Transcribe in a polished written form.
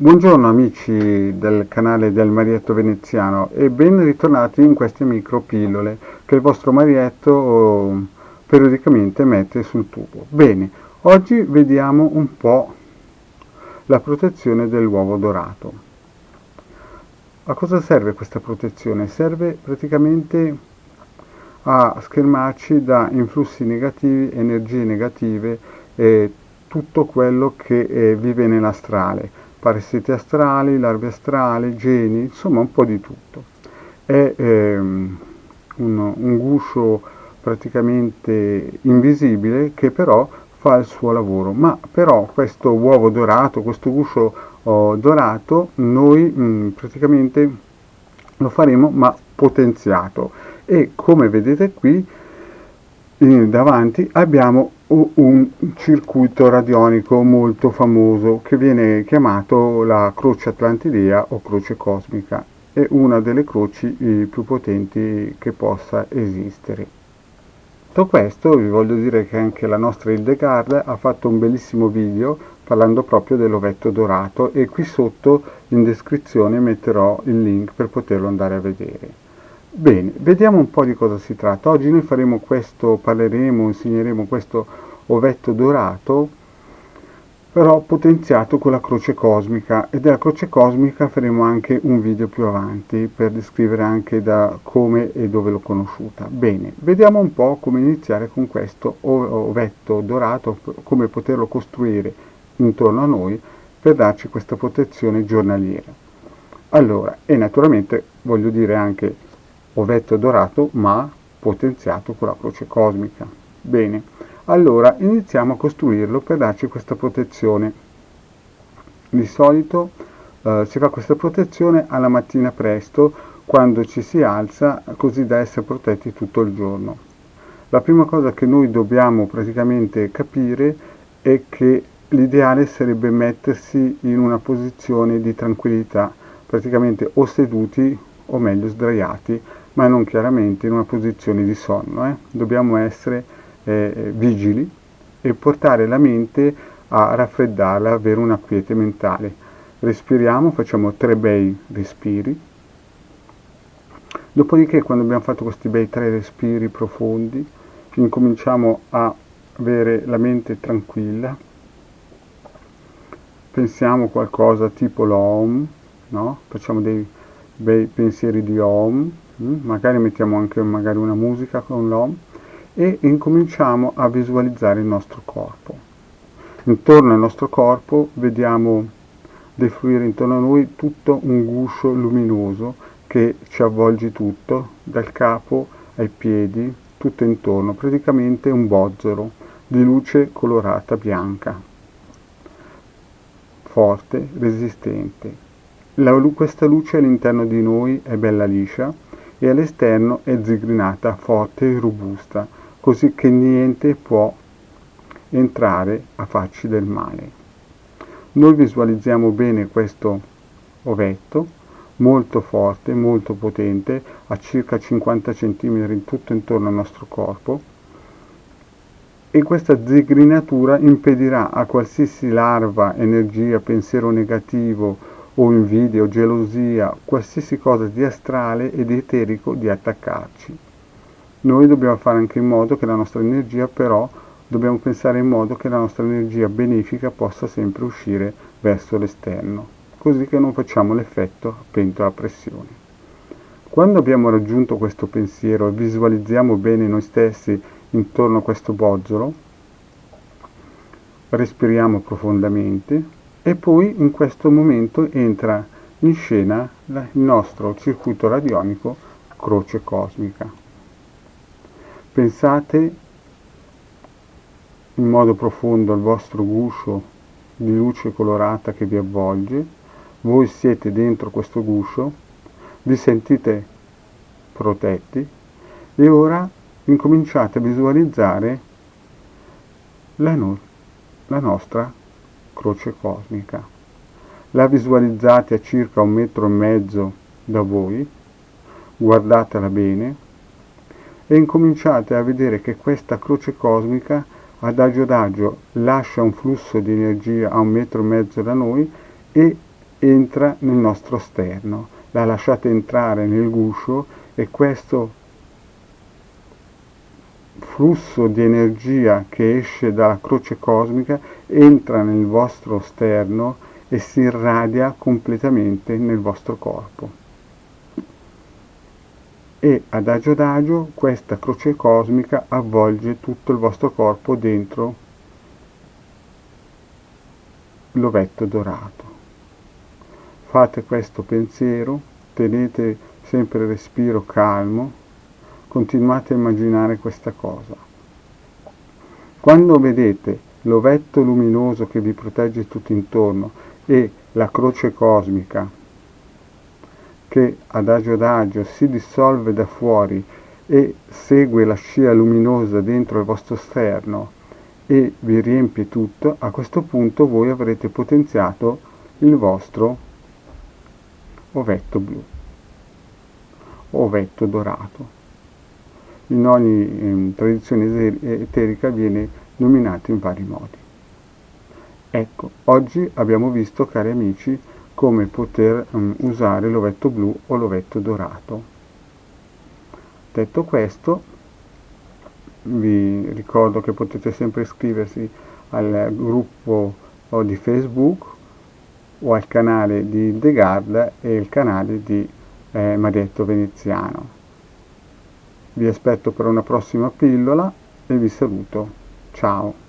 Buongiorno amici del canale del Marietto Veneziano e ben ritornati in queste micro pillole che il vostro Marietto periodicamente mette sul tubo. Bene, oggi vediamo un po' la protezione dell'uovo dorato. A cosa serve questa protezione? Serve praticamente a schermarci da influssi negativi, energie negative e tutto quello che vive nell'astrale, parassiti astrali, larve astrali, geni, insomma un po' di tutto. È un guscio praticamente invisibile che però fa il suo lavoro, ma però questo uovo dorato, questo guscio dorato, noi praticamente lo faremo ma potenziato e come vedete qui davanti abbiamo un circuito radionico molto famoso che viene chiamato la croce atlantidea o croce cosmica. È una delle croci più potenti che possa esistere. Detto questo, vi voglio dire che anche la nostra Hildegard ha fatto un bellissimo video parlando proprio dell'ovetto dorato e qui sotto in descrizione metterò il link per poterlo andare a vedere. Bene, vediamo un po' di cosa si tratta. Oggi noi faremo questo, insegneremo questo ovetto dorato, però potenziato con la croce cosmica, e della croce cosmica faremo anche un video più avanti per descrivere anche da come e dove l'ho conosciuta. Bene, vediamo un po' come iniziare con questo ovetto dorato, come poterlo costruire intorno a noi per darci questa protezione giornaliera. Allora, e naturalmente voglio dire anche ovetto dorato ma potenziato con la croce cosmica. Bene, allora iniziamo a costruirlo per darci questa protezione. Di solito si fa questa protezione alla mattina presto quando ci si alza così da essere protetti tutto il giorno. La prima cosa che noi dobbiamo praticamente capire è che l'ideale sarebbe mettersi in una posizione di tranquillità, praticamente o seduti o meglio sdraiati, ma non chiaramente in una posizione di sonno. Dobbiamo essere vigili e portare la mente a raffreddarla, avere una quiete mentale. Respiriamo, facciamo 3 bei respiri. Dopodiché, quando abbiamo fatto questi bei 3 respiri profondi, incominciamo a avere la mente tranquilla. Pensiamo qualcosa tipo l'Om, no? Facciamo dei bei pensieri di Om, magari mettiamo anche una musica con l'Om e incominciamo a visualizzare il nostro corpo. Intorno al nostro corpo vediamo defluire intorno a noi tutto un guscio luminoso che ci avvolge tutto, dal capo ai piedi, tutto intorno, praticamente un bozzolo di luce colorata bianca, forte, resistente. Questa luce all'interno di noi è bella liscia e all'esterno è zigrinata, forte e robusta, così che niente può entrare a farci del male. Noi visualizziamo bene questo ovetto, molto forte, molto potente, a circa 50 cm tutto intorno al nostro corpo, e questa zigrinatura impedirà a qualsiasi larva, energia, pensiero negativo o invidia o gelosia, qualsiasi cosa di astrale ed eterico di attaccarci. Noi dobbiamo fare anche in modo che la nostra energia, però, dobbiamo pensare in modo che la nostra energia benefica possa sempre uscire verso l'esterno, così che non facciamo l'effetto a pentola a pressione. Quando abbiamo raggiunto questo pensiero e visualizziamo bene noi stessi intorno a questo bozzolo, respiriamo profondamente e poi in questo momento entra in scena il nostro circuito radionico croce cosmica. Pensate in modo profondo al vostro guscio di luce colorata che vi avvolge, voi siete dentro questo guscio, vi sentite protetti e ora incominciate a visualizzare la nostra croce cosmica. La visualizzate a circa 1,5 metri da voi, guardatela bene e incominciate a vedere che questa croce cosmica adagio adagio lascia un flusso di energia a 1,5 metri da noi e entra nel nostro sterno, la lasciate entrare nel guscio e questo flusso di energia che esce dalla croce cosmica entra nel vostro sterno e si irradia completamente nel vostro corpo. E adagio questa croce cosmica avvolge tutto il vostro corpo dentro l'ovetto dorato. Fate questo pensiero, tenete sempre il respiro calmo, continuate a immaginare questa cosa. Quando vedete l'ovetto luminoso che vi protegge tutto intorno e la croce cosmica che adagio si dissolve da fuori e segue la scia luminosa dentro il vostro sterno e vi riempie tutto, a questo punto voi avrete potenziato il vostro ovetto blu, ovetto dorato. In ogni tradizione eterica viene nominato in vari modi. Ecco, oggi abbiamo visto, cari amici, come poter usare l'ovetto blu o l'ovetto dorato. Detto questo, vi ricordo che potete sempre iscriversi al gruppo di Facebook o al canale di Hildegard e il canale di Marietto Veneziano. Vi aspetto per una prossima pillola e vi saluto. Ciao!